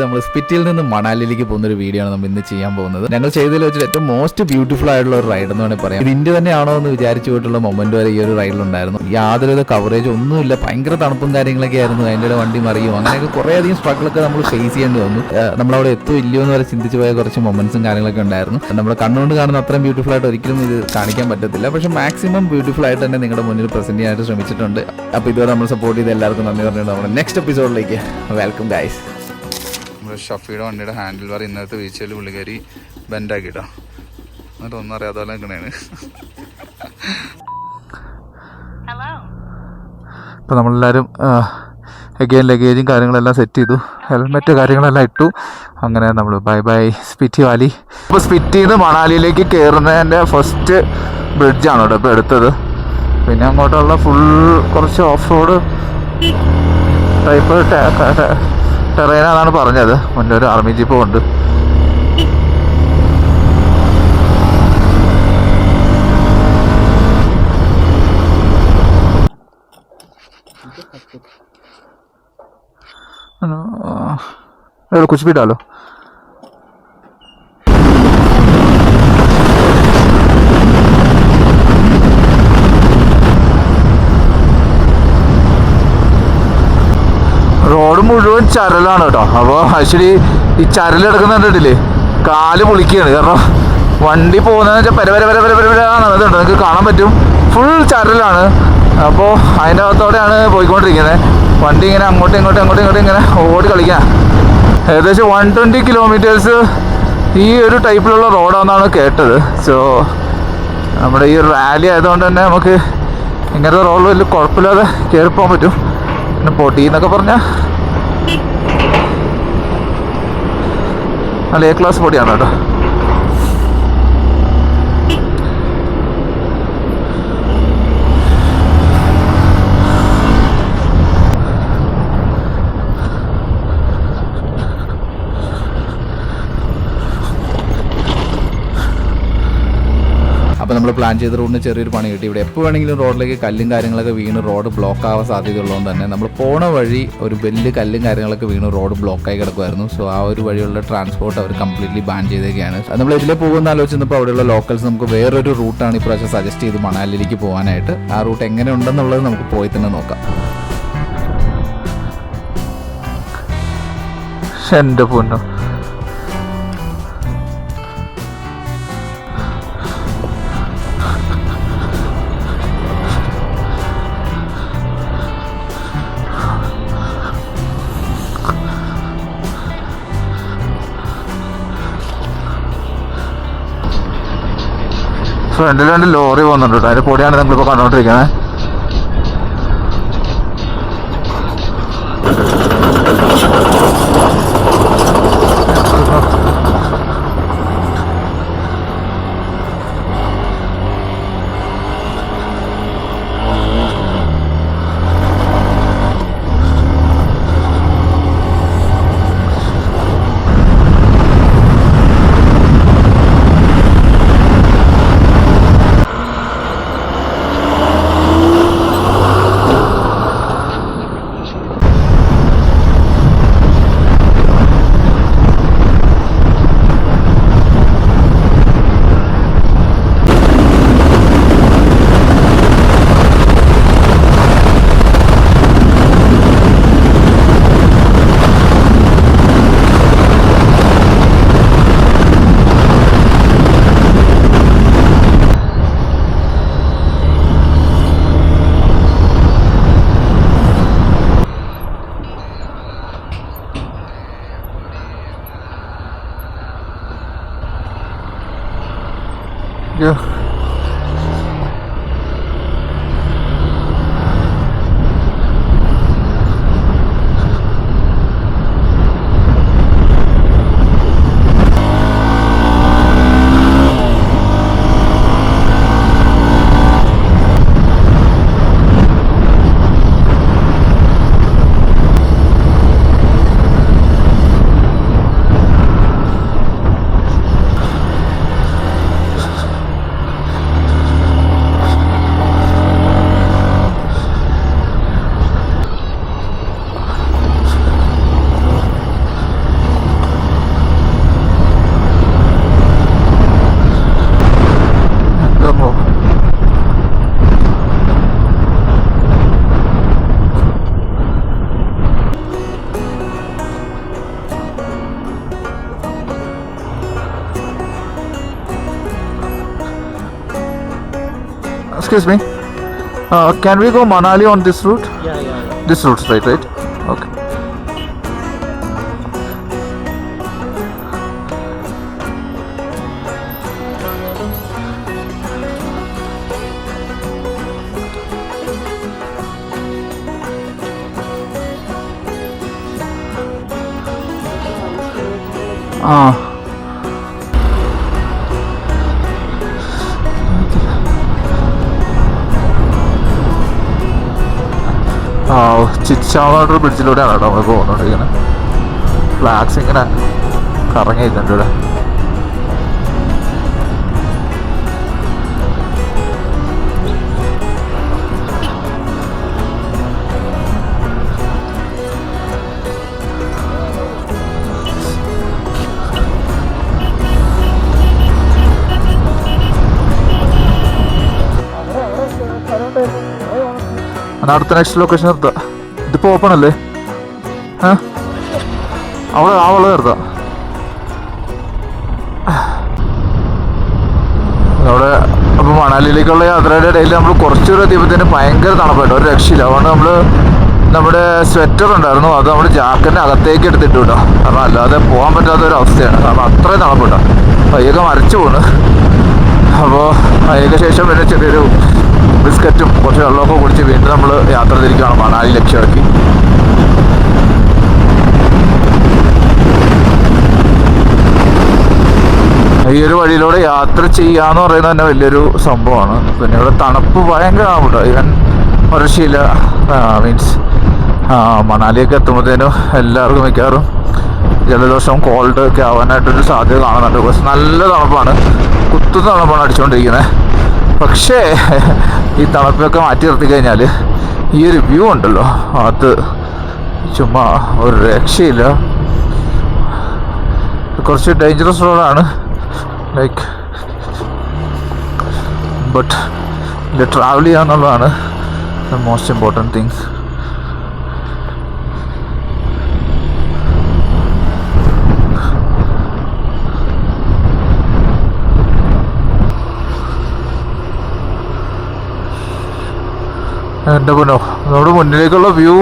നമ്മൾ സ്പിറ്റിയിൽ നിന്ന് മണാലിയിലേക്ക് പോകുന്ന ഒരു വീഡിയോ ആണ് നമ്മൾ ഇന്ന് ചെയ്യാൻ പോകുന്നത്. ഞങ്ങൾ ചെയ്തതിൽ വെച്ചിട്ട് ഏറ്റവും മോസ്റ്റ് ബ്യൂട്ടിഫുൾ ആയിട്ടുള്ള ഒരു റൈഡ് എന്ന് വേണമെങ്കിൽ പറയാം. ഇത് ഇന്ത്യ തന്നെയാണോ എന്ന് വിചാരിച്ചു പോയിട്ടുള്ള മൊമെന്റ് വരെ ഈ ഒരു റൈഡിലുണ്ടായിരുന്നു. യാതൊരുവിധ കവറേജ് ഒന്നുമില്ല, ഭയങ്കര തണുപ്പും കാര്യങ്ങളൊക്കെ ആയിരുന്നു. അതിൻ്റെ വണ്ടി മറിയും, അങ്ങനെയൊക്കെ കുറേ അധികം സ്ട്രഗിളൊക്കെ നമ്മൾ ഫേസ് ചെയ്യേണ്ടി വന്നു. നമ്മളവിടെ എത്തും ഇല്ലയോ എന്ന് വരെ ചിന്തിച്ചു പോയ കുറച്ച് മൊമെന്റ്സും കാര്യങ്ങളൊക്കെ ഉണ്ടായിരുന്നു. നമ്മുടെ കണ്ണുകൊണ്ട് കാണുന്ന അത്രയും ബ്യൂട്ടിഫുൾ ആയിട്ട് ഒരിക്കലും ഇത് കാണിക്കാൻ പറ്റത്തില്ല. പക്ഷേ മാക്സിമം ബ്യൂട്ടിഫുൾ ആയിട്ട് തന്നെ നിങ്ങളുടെ മുന്നിൽ പ്രസന്റ് ചെയ്യാനായിട്ട് ശ്രമിച്ചിട്ടുണ്ട്. അപ്പോൾ ഇതുവരെ നമ്മൾ സപ്പോർട്ട് ചെയ്ത് എല്ലാവർക്കും നന്ദി പറഞ്ഞിട്ടുണ്ട്. നമ്മുടെ നെക്സ്റ്റ് എപ്പിസോഡിലേക്ക് വെൽക്കം ഗൈസ്. നമ്മുടെ ഷഫീയുടെ വണ്ടിയുടെ ഹാൻഡിൽ ബാർ ഇന്നത്തെ വീഴ്ചയിൽ പുള്ളിക്കാരി ബെൻഡാക്കിട്ടോ, എന്നിട്ട് ഒന്നും അറിയാതെ പോലെ നിൽക്കണേന്. ഇപ്പോൾ നമ്മളെല്ലാവരും അഗെയിൻ ലഗേജും കാര്യങ്ങളെല്ലാം സെറ്റ് ചെയ്തു, ഹെൽമെറ്റ് കാര്യങ്ങളെല്ലാം ഇട്ടു. അങ്ങനെ നമ്മൾ ബൈ ബൈ സ്പിറ്റി വാലി. ഇപ്പോൾ സ്പിറ്റിയിൽ നിന്ന് മണാലിയിലേക്ക് കയറുന്നതിൻ്റെ ഫസ്റ്റ് ബ്രിഡ്ജാണ് കേട്ടോ ഇപ്പോൾ എടുത്തത്. പിന്നെ അങ്ങോട്ടുള്ള ഫുൾ കുറച്ച് ഓഫ് റോഡ് ടൈപ്പ് ടെറൈനാണെന്നാണ് പറഞ്ഞത്. മുന്നേ ഒരു ആർമി ജീപ്പും ഉണ്ട്. कुछ भी डालो. റോഡ് മുഴുവൻ ചരലാണ് കേട്ടോ. അപ്പോൾ ആക്ച്വലി ഈ ചരൽ കിടക്കുന്നുണ്ടില്ലേ, കാല് പൊളിക്കുകയാണ്. കാരണം വണ്ടി പോകുന്നതെന്ന് വെച്ചാൽ പര പര പര പര പരയാണ്. അതുണ്ട്, നിങ്ങൾക്ക് കാണാൻ പറ്റും, ഫുൾ ചരലാണ്. അപ്പോൾ അതിൻ്റെ അകത്തോടെയാണ് പോയിക്കൊണ്ടിരിക്കുന്നത്. വണ്ടി ഇങ്ങനെ അങ്ങോട്ടും ഇങ്ങോട്ടും ഇങ്ങനെ ഓടി കളിക്കാൻ. ഏകദേശം 120 കിലോമീറ്റേഴ്സ് ഈ ഒരു ടൈപ്പിലുള്ള റോഡാണെന്നാണ് കേട്ടത്. സോ നമ്മുടെ ഈ റാലി ആയതുകൊണ്ട് തന്നെ നമുക്ക് ഇങ്ങനത്തെ റോഡിൽ വലിയ കുഴപ്പമില്ലാതെ കയറിപ്പോകാൻ പറ്റും. പിന്നെ പൊട്ടി എന്നൊക്കെ പറഞ്ഞാൽ നല്ല എ ക്ലാസ് പൊടിയാണ് കേട്ടോ. അപ്പോൾ നമ്മൾ പ്ലാൻ ചെയ്ത റോഡിന് ചെറിയൊരു പണി കിട്ടി. ഇവിടെ എപ്പോൾ വേണമെങ്കിലും റോഡിലേക്ക് കല്ലും കാര്യങ്ങളൊക്കെ വീണ് റോഡ് ബ്ലോക്ക് ആവാൻ സാധ്യതയുള്ളതുകൊണ്ട് തന്നെ നമ്മൾ പോണ വഴി ഒരു വലിയ കല്ലും കാര്യങ്ങളൊക്കെ വീണ് റോഡ് ബ്ലോക്കായി കിടക്കുമായിരുന്നു. സോ ആ ഒരു വഴിയുള്ള ട്രാൻസ്പോർട്ട് അവർ കംപ്ലീറ്റ്ലി ബാൻ ചെയ്തൊക്കെയാണ്. നമ്മൾ ഇതിലെ പോകുന്ന ആലോചിച്ചപ്പോൾ അവിടെയുള്ള ലോക്കൽസ് നമുക്ക് വേറൊരു റൂട്ടാണ് ഇപ്രാവശ്യം സജസ്റ്റ് ചെയ്ത് മണാലിയിലേക്ക് പോകാനായിട്ട്. ആ റൂട്ട് എങ്ങനെ ഉണ്ടെന്നുള്ളത് നമുക്ക് പോയി തന്നെ നോക്കാം. എൻ്റെ പൊന്നോ, ഫ്രണ്ടിൽ 2 ലോറി പോകുന്നുണ്ട് കേട്ടോ. അതിൻ്റെ പൊടിയാണ് നമ്മളിപ്പോൾ കണ്ടുകൊണ്ടിരിക്കുന്നത്. Excuse me. Can we go Manali on this route? Yeah. This route straight, right? Okay. ചിച്ചാളോട് ബ്രിഡ്ജിലൂടെയാണ് കേട്ടോ നമ്മൾ പോകുന്നുണ്ടിരിക്കുന്നത്. ഫ്ലാഗ്സ് ഇങ്ങനെ കറങ്ങി നിൽക്കുന്നുണ്ട് ഇവിടെ. അടുത്ത നെക്സ്റ്റ് ലൊക്കേഷൻ നിർത്താം. ഇതിപ്പോൾ ഓപ്പൺ അല്ലേ? അവളെ നിർത്താം. അവിടെ അപ്പോൾ മണാലിയിലേക്കുള്ള യാത്രയുടെ ഇടയിൽ നമ്മൾ കുറച്ചുകൂടെ എത്തിയപ്പോഴത്തേന് ഭയങ്കര തണുപ്പായിട്ട് ഒരു രക്ഷയില്ല. അതുകൊണ്ട് നമ്മൾ നമ്മുടെ സ്വെറ്റർ ഉണ്ടായിരുന്നു, അത് നമ്മൾ ജാക്കറ്റിൻ്റെ അകത്തേക്ക് എടുത്തിട്ട് കേട്ടോ. കാരണം അല്ലാതെ പോകാൻ പറ്റാത്തൊരവസ്ഥയാണ്. കാരണം അത്രയും തണുപ്പിട്ടോ. പയ്യൊക്കെ മരച്ചു പോണ്. അപ്പോൾ അതിന് ശേഷം പിന്നെ ചെറിയൊരു ബിസ്ക്കറ്റും കുറച്ച് വെള്ളമൊക്കെ കുടിച്ച് വീണ്ടും നമ്മൾ യാത്ര തിരിക്കുകയാണ് മണാലി ലക്ഷ്യമാക്കി. ഈ ഒരു വഴിയിലൂടെ യാത്ര ചെയ്യാന്ന് പറയുന്നത് തന്നെ വലിയൊരു സംഭവമാണ്. പിന്നെ ഇവിടെ തണുപ്പ് ഭയങ്കരമാണ് കേട്ടോ. ഇവൻ ഒരശീല മീൻസ് മണാലിയൊക്കെ എത്തുമ്പോഴത്തേനും എല്ലാവർക്കും മിക്കവാറും ജലദോഷവും കോൾഡ് ഒക്കെ ആവാനായിട്ടൊരു സാധ്യത കാണുന്നുണ്ട്. പക്ഷെ നല്ല തണുപ്പാണ്, കുത്തുന്ന തണുപ്പാണ് അടിച്ചുകൊണ്ടിരിക്കുന്നത്. പക്ഷേ ഈ തണുപ്പൊക്കെ മാറ്റി നിർത്തി കഴിഞ്ഞാൽ ഈ ഒരു വ്യൂ ഉണ്ടല്ലോ, അത് ചുമ്മാ ഒരു രക്ഷയില്ല. കുറച്ച് ഡേഞ്ചറസ് റോഡാണ് ലൈക്ക്, ബട്ട് ഇത് ട്രാവൽ ചെയ്യാന്നുള്ളതാണ് ദ മോസ്റ്റ് ഇമ്പോർട്ടൻറ്റ് തിങ്. എൻ്റെ പൊന്നോ, നമ്മുടെ മുന്നിലേക്കുള്ള വ്യൂ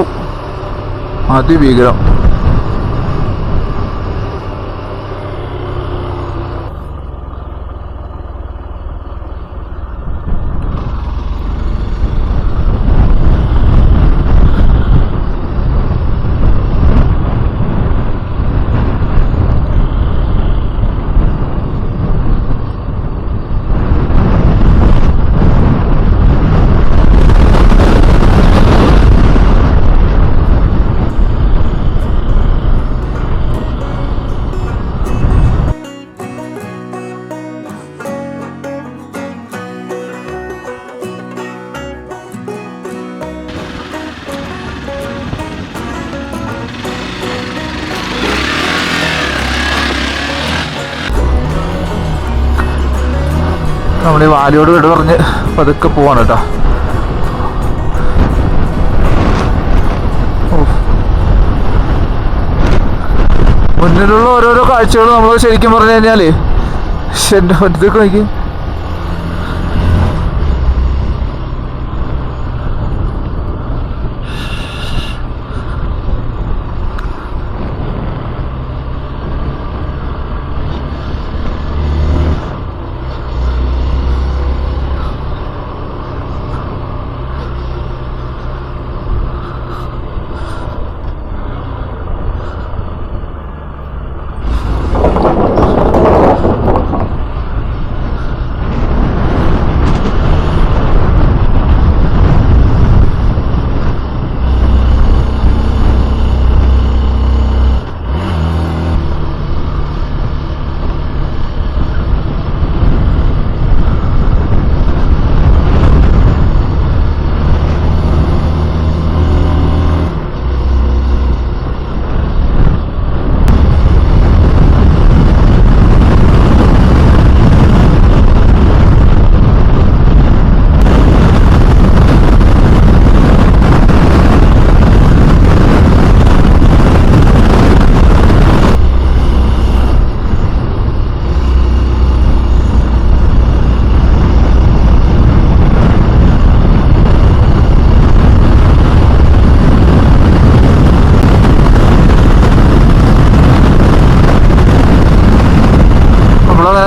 അതിഭീകരം. നമ്മൾ ഈ വാലിയോട് വിട പറഞ്ഞ് പതുക്കെ പോവാണ് കേട്ടോ. മുന്നിലുള്ള ഓരോരോ കാഴ്ചകൾ നമ്മൾ ശരിക്കും പറഞ്ഞു കഴിഞ്ഞാൽ എൻ്റെ ഇതൊക്കെ നോക്കി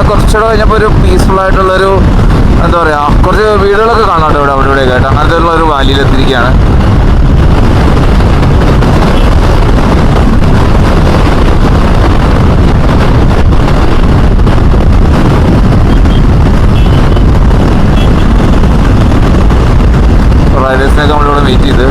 കുറച്ചുകൂടെ കഴിഞ്ഞപ്പോൾ ഒരു പീസ്ഫുൾ ആയിട്ടുള്ളൊരു എന്താ പറയുക, കുറച്ച് വീടുകളൊക്കെ കാണാം ഇവിടെ അവിടെ ഇവിടെയൊക്കെ ആയിട്ട്. അങ്ങനത്തെ ഉള്ള ഒരു വാലിയിലെത്തിരിക്കുകയാണ്. റൈഡേഴ്സിനൊക്കെ നമ്മളിവിടെ വെയിറ്റ് ചെയ്ത്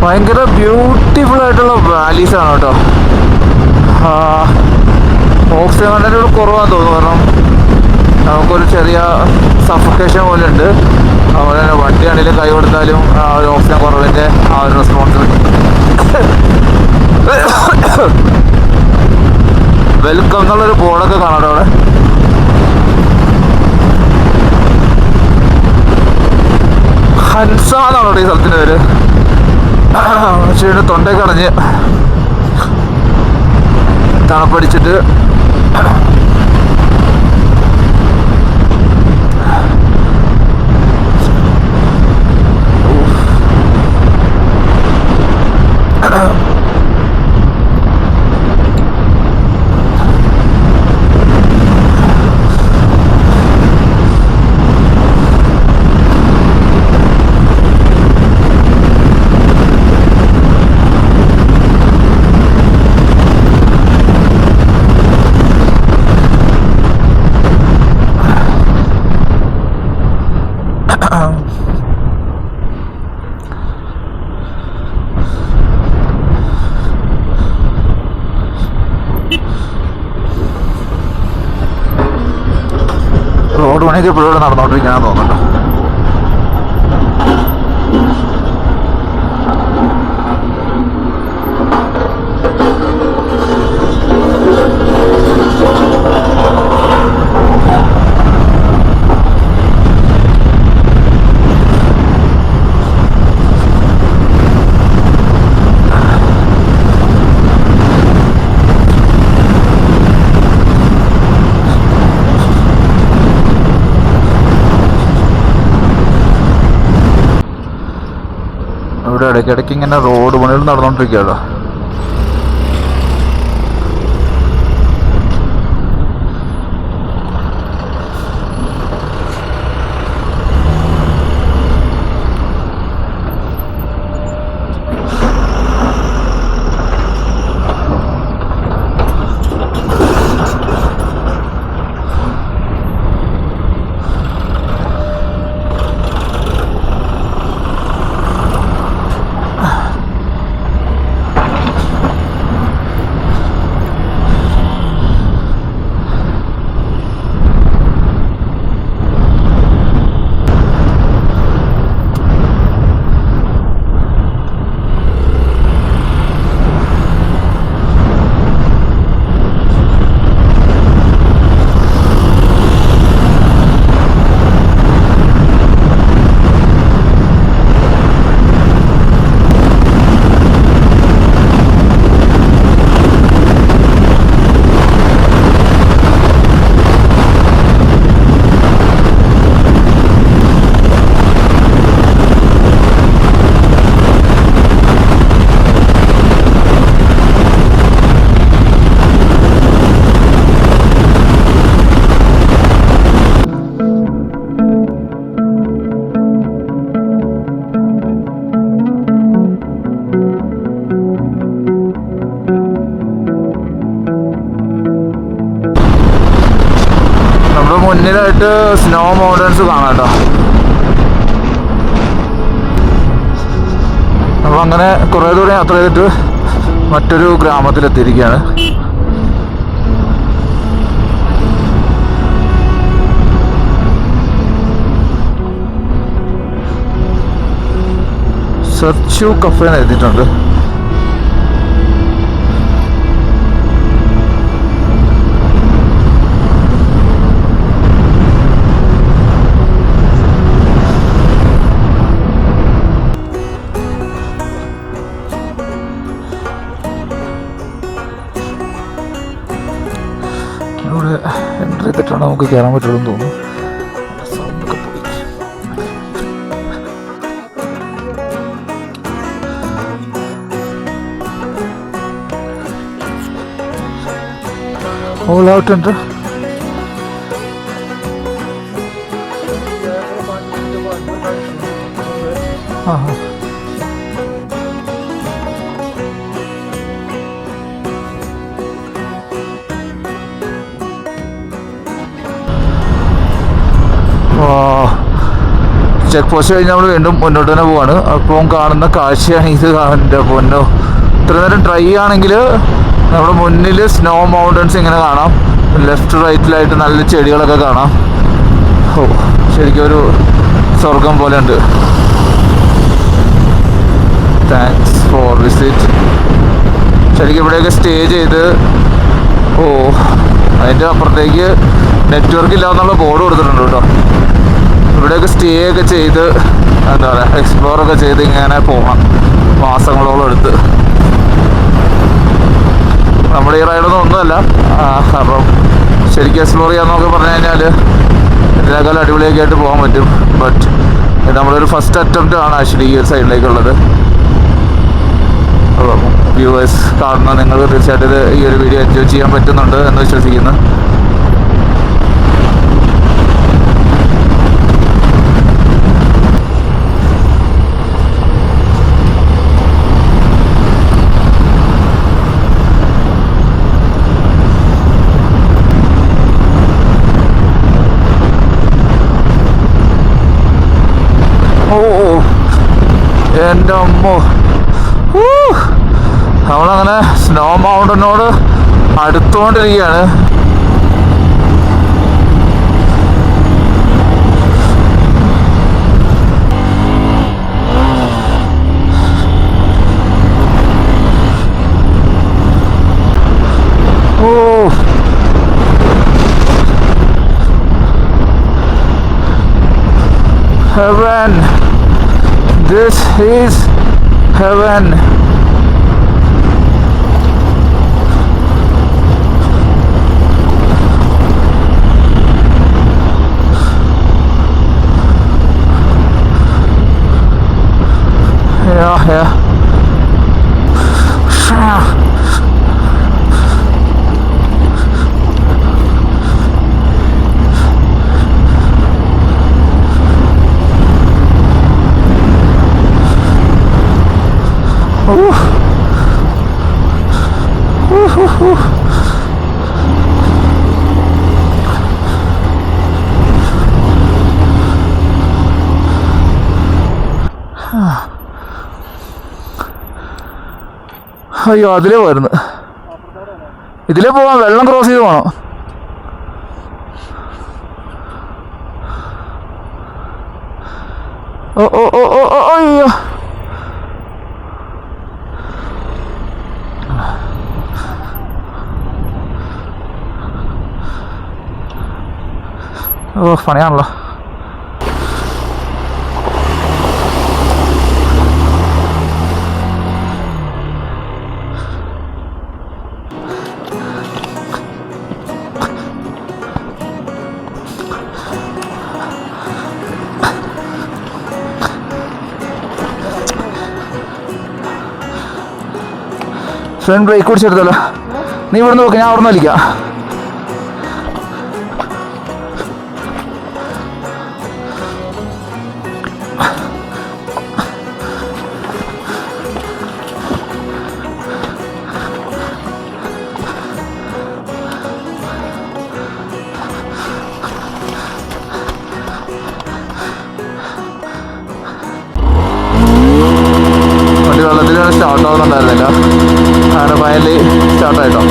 ഭയങ്കര ബ്യൂട്ടിഫുൾ ആയിട്ടുള്ള വാലീസ് ആണ് കേട്ടോ. ഓക്സിജൻ കണ്ടന്റ് ഇവിടെ കുറവാന്ന് തോന്നുന്നു. കാരണം നമുക്കൊരു ചെറിയ സഫക്കേഷൻ പോലെ ഉണ്ട്. അതുപോലെ തന്നെ വണ്ടിയാണെങ്കിലും കൈ കൊടുത്താലും ആ ഒരു ഓക്സിജൻ കുറവിൻ്റെ ആ ഒരു റെസ്പോൺസിബിലിറ്റി. വെൽക്കം എന്നുള്ളൊരു ബോർഡൊക്കെ കാണാം അവിടെ. ഹൻസ എന്നാണ് ഈ സ്ഥലത്തിൻ്റെ പേര്. പക്ഷേ തൊണ്ടയൊക്കെ അടഞ്ഞ് തണുപ്പടിച്ചിട്ട് റോഡ് പണിയൊക്കെ ഇപ്പോഴും ഇവിടെ നടന്നുകൊണ്ടിരിക്കുകയാണെന്ന് തോന്നുന്നുണ്ടോ. ഇവിടെ ഇടയ്ക്കിടയ്ക്ക് ഇങ്ങനെ റോഡ് പണികൾ നടന്നുകൊണ്ടിരിക്കുകയല്ലോ. ആയിട്ട് സ്നോ മൗണ്ടൻസ് കാണാം കേട്ടോ. നമ്മളങ്ങനെ കുറേ ദൂരം യാത്ര ചെയ്തിട്ട് മറ്റൊരു ഗ്രാമത്തിലെത്തിയിരിക്കുകയാണ്. സെർച്ചു കഫേ എന്ന് എഴുതിയിട്ടുണ്ട്. ഇവിടെ എൻട്രി ചെയ്തിട്ടാണ് നമുക്ക് കയറാൻ പറ്റുള്ളൂ എന്ന് തോന്നുന്നു. സൗണ്ടൊക്കെ പോയി. ഓൾ ഔട്ട് ഉണ്ട്. ആ ചെക്ക് പോസ്റ്റ് കഴിഞ്ഞ് നമ്മൾ വീണ്ടും മുന്നോട്ട് തന്നെ പോവാണ്. അപ്പം കാണുന്ന കാഴ്ചയാണ് ഇത്. എൻ്റെ പൊന്നോ, ഇത്ര നേരം ഡ്രൈ ആണെങ്കിൽ നമ്മുടെ മുന്നിൽ സ്നോ മൗണ്ടൻസ് ഇങ്ങനെ കാണാം. ലെഫ്റ്റ് റൈറ്റിലായിട്ട് നല്ല ചെടികളൊക്കെ കാണാം. ഓ, ശരിക്കും ഒരു സ്വർഗം പോലെ ഉണ്ട്. Thanks for visit. ശരിക്കും ഇവിടെയൊക്കെ സ്റ്റേ ചെയ്ത്, ഓ അതിൻ്റെ അപ്പുറത്തേക്ക് നെറ്റ്വർക്ക് ഇല്ല എന്നുള്ള ബോർഡ് കൊടുത്തിട്ടുണ്ട് കേട്ടോ. ഇവിടെയൊക്കെ സ്റ്റേ ഒക്കെ ചെയ്ത് എന്താ പറയുക, എക്സ്പ്ലോറൊക്കെ ചെയ്ത് ഇങ്ങനെ പോകണം മാസങ്ങളോളം എടുത്ത്. നമ്മുടെ ഈ റൈഡൊന്നും ഒന്നുമല്ല, അപ്പം ശരിക്കും എക്സ്പ്ലോർ ചെയ്യാമെന്നൊക്കെ പറഞ്ഞു കഴിഞ്ഞാൽ ഇതിനേക്കാൾ അടിപൊളിയൊക്കെ ആയിട്ട് പോകാൻ പറ്റും. ബട്ട് ഇത് നമ്മളൊരു ഫസ്റ്റ് അറ്റംപ്റ്റ് ആണ് ആക്ച്വലി ഈ ഒരു സൈഡിലേക്കുള്ളത്. അപ്പം വ്യൂവേഴ്സ് കാണുന്ന നിങ്ങൾ തീർച്ചയായിട്ടും ഇത് ഈ ഒരു വീഡിയോ എൻജോയ് ചെയ്യാൻ പറ്റുന്നുണ്ട് എന്ന് വിശ്വസിക്കുന്നു. എൻ്റെ അമ്മോ, നമ്മളങ്ങനെ സ്നോ മൗണ്ടനോട് അടുത്തുകൊണ്ടിരിക്കുകയാണ്. ഓ, heaven. This is heaven. Yeah. അയ്യോ, അതിലേ പോയിരുന്നു. ഇതിലേ പോവാം, വെള്ളം ക്രോസ് ചെയ്ത് പോകണം. ഓ ഓ ഓ ഓ ഓ അയ്യോ, ഓ പണിയാണല്ലോ. ഫ്രണ്ട് ബ്രേക്ക് പിടിച്ചെടുത്തല്ലോ. നീ ഇവിടെ നോക്ക്, ഞാൻ അവിടെ നിന്ന് വലിക്കാം. സ്റ്റാർട്ട് ആവുന്നുണ്ടായിരുന്നില്ല. അങ്ങനെ ഫൈനലി സ്റ്റാർട്ടായിട്ടോ.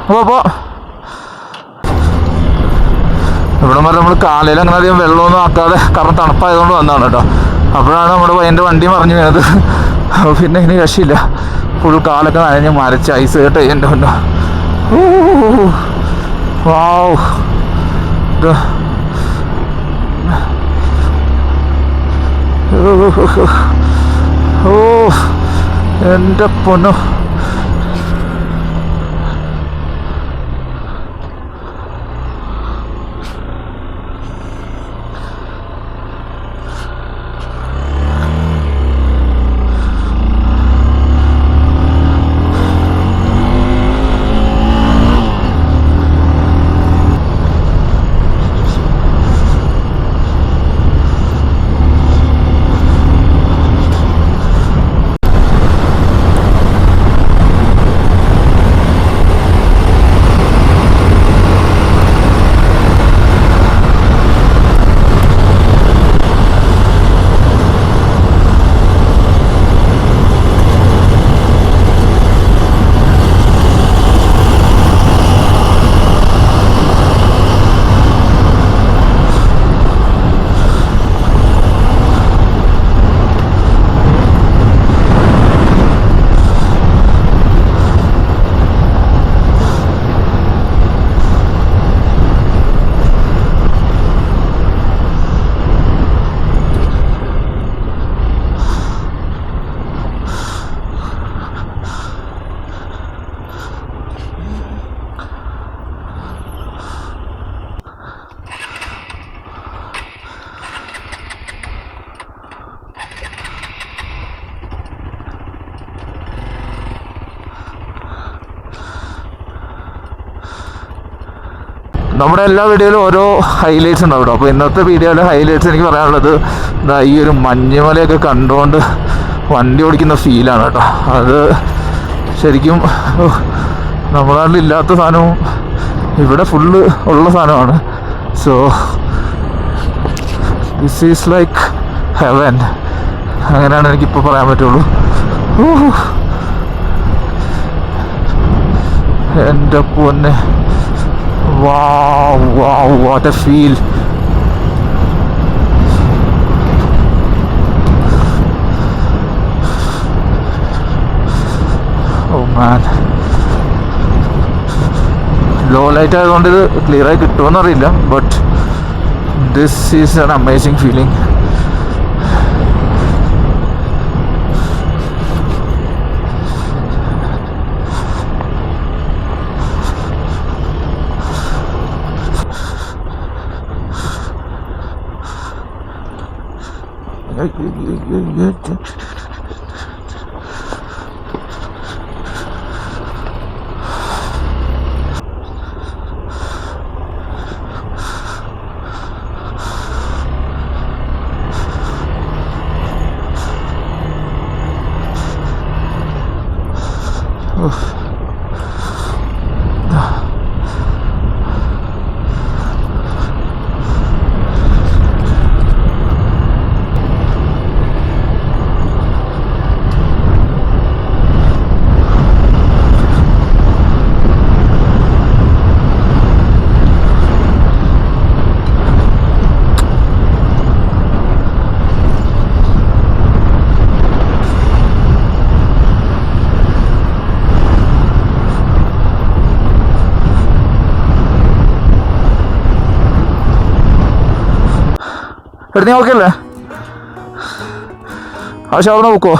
അപ്പോൾ ഇവിടെ വരെ നമ്മൾ കാലയിൽ അങ്ങനെ അധികം വെള്ളമൊന്നും ആക്കാതെ, കാരണം തണുപ്പായതുകൊണ്ട് വന്നതാണ് കേട്ടോ. അപ്പോഴാണ് നമ്മുടെ എൻ്റെ വണ്ടി മറിഞ്ഞു വീണത്. പിന്നെ ഇനി രക്ഷയില്ല, ഫുൾ കാലൊക്കെ നനഞ്ഞ് മരച്ച് ഐസ് കേട്ടോ എൻ്റെ ഉണ്ടോ. വാവ്, ഓ എൻ്റെ പൊന്നോ. നമ്മുടെ എല്ലാ വീഡിയോയിലും ഓരോ ഹൈലൈറ്റ്സ് ഉണ്ടാവും കേട്ടോ. അപ്പോൾ ഇന്നത്തെ വീഡിയോയിലെ ഹൈലൈറ്റ്സ് എനിക്ക് പറയാനുള്ളത് ഈ ഒരു മഞ്ഞുമലയൊക്കെ കണ്ടുകൊണ്ട് വണ്ടി ഓടിക്കുന്ന ഫീലാണ് കേട്ടോ. അത് ശരിക്കും നമ്മുടെ നാട്ടിലില്ലാത്ത സാധനവും ഇവിടെ ഫുള്ള് ഉള്ള സാധനമാണ്. So this is like heaven, അങ്ങനെയാണ് എനിക്കിപ്പോൾ പറയാൻ പറ്റുള്ളൂ. എൻ്റെ പൊന്നെ, wow, wow, what a feel. Oh man, low light ആയതുകൊണ്ട് ഇത് ക്ലിയർ ആയി കിട്ടുമെന്ന് അറിയില്ല, but this is an amazing feeling. എടുത്ത് നീ ഓക്കെ അല്ലേ? ആവശ്യം അവിടെ നോക്കുമോ?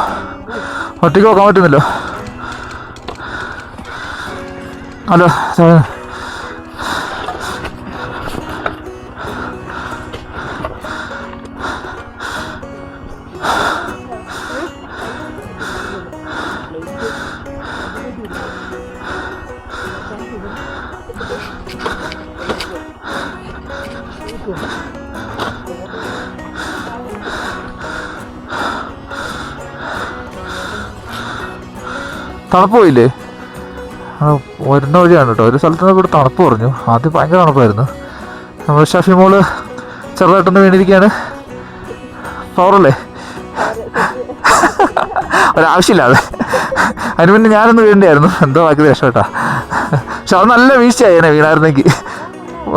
ഒറ്റയ്ക്ക് നോക്കാൻ പറ്റുന്നില്ല. ഹലോ, തണുപ്പ് പോയില്ലേ? വരുന്ന വഴിയാണ് കേട്ടോ. ഒരു സ്ഥലത്ത് നിന്ന് ഇവിടെ തണുപ്പ് പറഞ്ഞു. ആദ്യം ഭയങ്കര തണുപ്പായിരുന്നു. നമ്മൾ ഷഫി മോള് ചെറുതായിട്ടൊന്ന് വീണിരിക്കുകയാണ്. പവറല്ലേ? ഒരാവശ്യമില്ലാതെ. അതിന് പിന്നെ ഞാനൊന്ന് വീണ്ടായിരുന്നു, എന്തോ ബാക്കി രക്ഷപ്പെട്ടാ. പക്ഷെ അത് നല്ല വീഴ്ചയായേനെ, വീണായിരുന്നെങ്കിൽ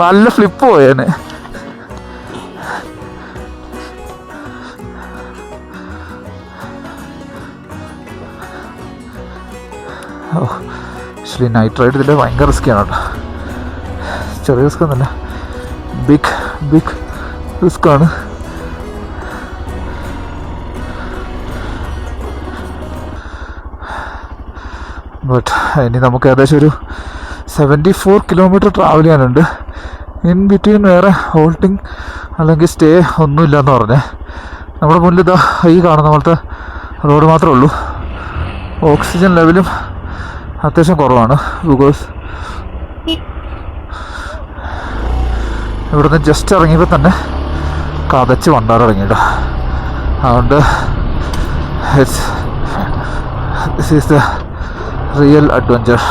നല്ല ഫ്ലിപ്പ് പോയേനെ. ഓ ആക്ച്വലി നൈറ്റ് റൈഡ് ഇതിൻ്റെ ഭയങ്കര റിസ്ക്കാണ് കേട്ടോ. ചെറിയ റിസ്ക് ഒന്നുമല്ല, ബിഗ് റിസ്ക്കാണ്. ബട്ട് ഇനി നമുക്ക് ഏകദേശം ഒരു 74 കിലോമീറ്റർ ട്രാവൽ ചെയ്യാനുണ്ട്. ഇൻ ബിറ്റ്വീൻ വേറെ ഹോൾട്ടിങ് അല്ലെങ്കിൽ സ്റ്റേ ഒന്നുമില്ലയെന്ന് പറഞ്ഞേ. നമ്മുടെ മുന്നിൽ ഇതാ ഈ കാണുന്ന പോലത്തെ റോഡ് മാത്രമേ ഉള്ളൂ. ഓക്സിജൻ ലെവലും അത്യാവശ്യം കുറവാണ്. ബിക്കോസ് ഇവിടുന്ന് ജസ്റ്റ് ഇറങ്ങിയപ്പോൾ തന്നെ കതച്ച് വണ്ടാറിറങ്ങിയിട്ടോ. അതുകൊണ്ട് this is the real adventure.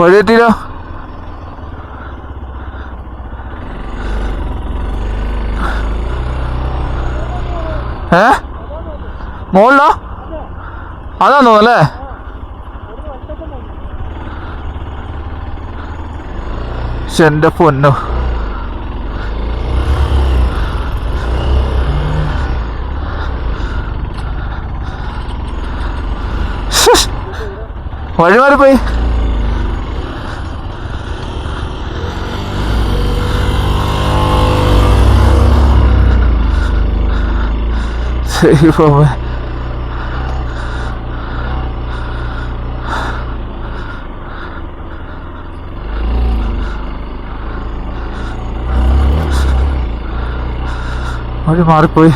വഴിയെത്തിയില്ല. മോളിലോ? അതാന്ന് തോന്നല്ലേ? പക്ഷെ എൻ്റെ പൊന്നോ, വഴി മാറിപ്പോയി. ദൈവമേ, വഴി മാറിപ്പോയി.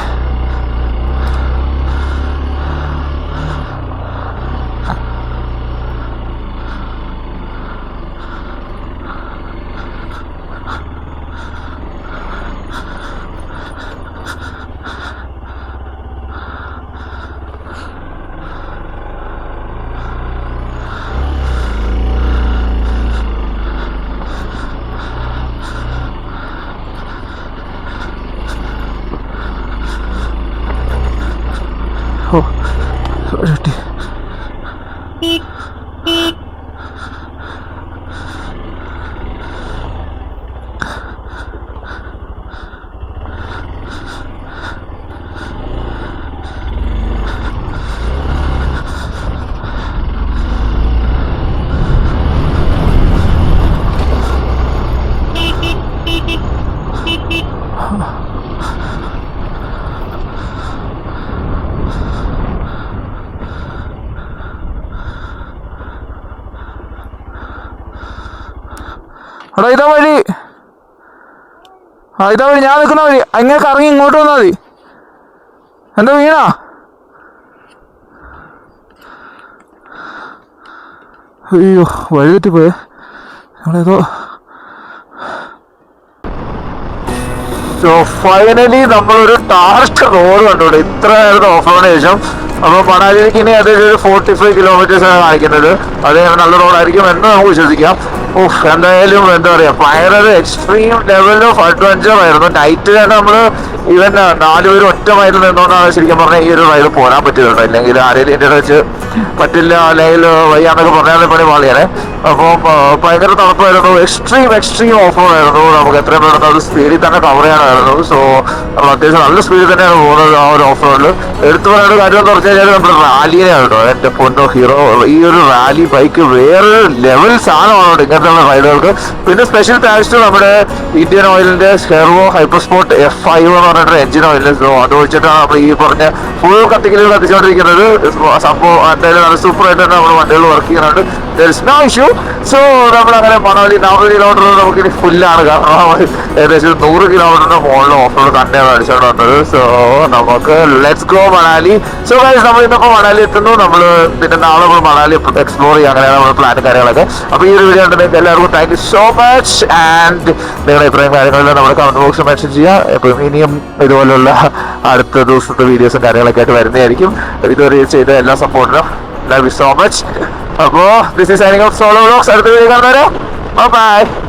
എടാ ഇതാ വഴി, ഇതാ വഴി, ഞാൻ നിൽക്കുന്ന വഴി. അങ്ങനെ കറങ്ങി ഇങ്ങോട്ട് വന്നാൽ മതി. എന്താ വീണാ? അയ്യോ, വഴി തെറ്റിപ്പോയേ. ഞങ്ങളേതോ ഫൈനലി നമ്മളൊരു ടാർസ്റ്റ് റോഡ് കണ്ടുകൂടെ ഇത്ര നേരത്തെ ഓഫ് റോഡിന് ശേഷം. അപ്പോൾ മണാലിയിലേക്ക് ഇനി അതൊരു 45 കിലോമീറ്റേഴ്സാണ് കാണിക്കുന്നത്. അത് നല്ല റോഡായിരിക്കും എന്ന് നമുക്ക് വിശ്വസിക്കാം. എന്തായാലും എന്താ പറയുക, ഭയങ്കര എക്സ്ട്രീം ലെവൽ ഓഫ് അഡ്വഞ്ചർ ആയിരുന്നു. നൈറ്റ് തന്നെ നമ്മൾ ഈവൻ 4 പേര് ഒറ്റ മൈലിൽ നിന്നുകൊണ്ടാണ് ശരിക്കും പറഞ്ഞാൽ ഈ ഒരു റൈഡ് പോരാൻ പറ്റിയതുണ്ട്. അല്ലെങ്കിൽ ആരെങ്കിലും എൻ്റെ വെച്ച് പറ്റില്ല അല്ലെങ്കിൽ വയ്യാന്നൊക്കെ പറഞ്ഞാൽ പണി പാളിയാണേ. അപ്പോൾ ഭയങ്കര തണുപ്പായിരുന്നു. എക്സ്ട്രീം ഓഫ് റോഡ് ആയിരുന്നു. നമുക്ക് എത്രയും പെട്ടെന്ന് അത് സ്പീഡിൽ തന്നെ കവർ ചെയ്യാനായിരുന്നു. സോ നമ്മൾ അത്യാവശ്യം നല്ല സ്പീഡിൽ തന്നെയാണ് പോകുന്നത് ആ ഒരു ഓഫ് റോഡിൽ. എടുത്തു പറയേണ്ട കാര്യം എന്ന് പറഞ്ഞു കഴിഞ്ഞാൽ നമ്മുടെ റാലിയാണ് കേട്ടോ. എൻ്റെ പൊന്നോ ഹീറോ, ഈ ഒരു റാലി ബൈക്ക് വേറൊരു ലെവൽ സാധനമാണ് ഇങ്ങനത്തെ റൈഡുകൾക്ക്. പിന്നെ സ്പെഷ്യൽ താങ്ക്സ് ടു നമ്മുടെ ഇന്ത്യൻ ഓയിലിൻ്റെ സെർവോ ഹൈപ്പർ സ്പോർട്ട് F5 എന്ന് പറഞ്ഞിട്ട് എഞ്ചിൻ ഓയിൽ. സോ അത് വെച്ചിട്ടാണ് നമ്മൾ ഈ പറഞ്ഞ ഫുൾ കത്തിക്കലുകൾ കത്തിച്ചുകൊണ്ടിരിക്കുന്നത്. സംഭവം എന്തായാലും നല്ല സൂപ്പറായിട്ട് തന്നെ നമ്മൾ വണ്ടികൾ വർക്ക് ചെയ്യുന്നുണ്ട്. There is no issue. So നമ്മളങ്ങനെ മണാലി 40 കിലോമീറ്റർ നമുക്കിനി ഫുള്ളാണ്. കാരണം നമ്മൾ ഏകദേശം 100 കിലോമീറ്ററിന് മുകളിൽ ഓഫ് റോഡ് തന്നെയാണ് അടിച്ചുകൊണ്ട് വന്നത്. സോ നമുക്ക് let's go Manali. So guys നമ്മൾ ഇന്നിപ്പോൾ മണാലി എത്തുന്നു. നമ്മൾ പിന്നെ നാളെ നമ്മൾ മണാലി എക്സ്പ്ലോർ ചെയ്യുക, അങ്ങനെയാണ് നമ്മുടെ പ്ലാനും കാര്യങ്ങളൊക്കെ. അപ്പോൾ ഈ ഒരു വീഡിയോ ഉണ്ടെങ്കിൽ എല്ലാവർക്കും thank you so much. And നിങ്ങളുടെ ഇത്രയും കാര്യങ്ങളെല്ലാം നമ്മുടെ കമന്റ് ബോക്സിൽ മെൻഷൻ ചെയ്യുക. അപ്പം ഇനിയും ഇതുപോലുള്ള അടുത്ത ദിവസത്തെ വീഡിയോസും കാര്യങ്ങളൊക്കെ ആയിട്ട് വരുന്നതായിരിക്കും. ഇതുവരെ ചെയ്ത എല്ലാ സപ്പോർട്ടിനും ലവ് യു സോ മച്ച്. അപ്പോൾ this is signing off solo vlogs. അടുത്ത വീഡിയോ കാണുന്നവരെ ബൈ.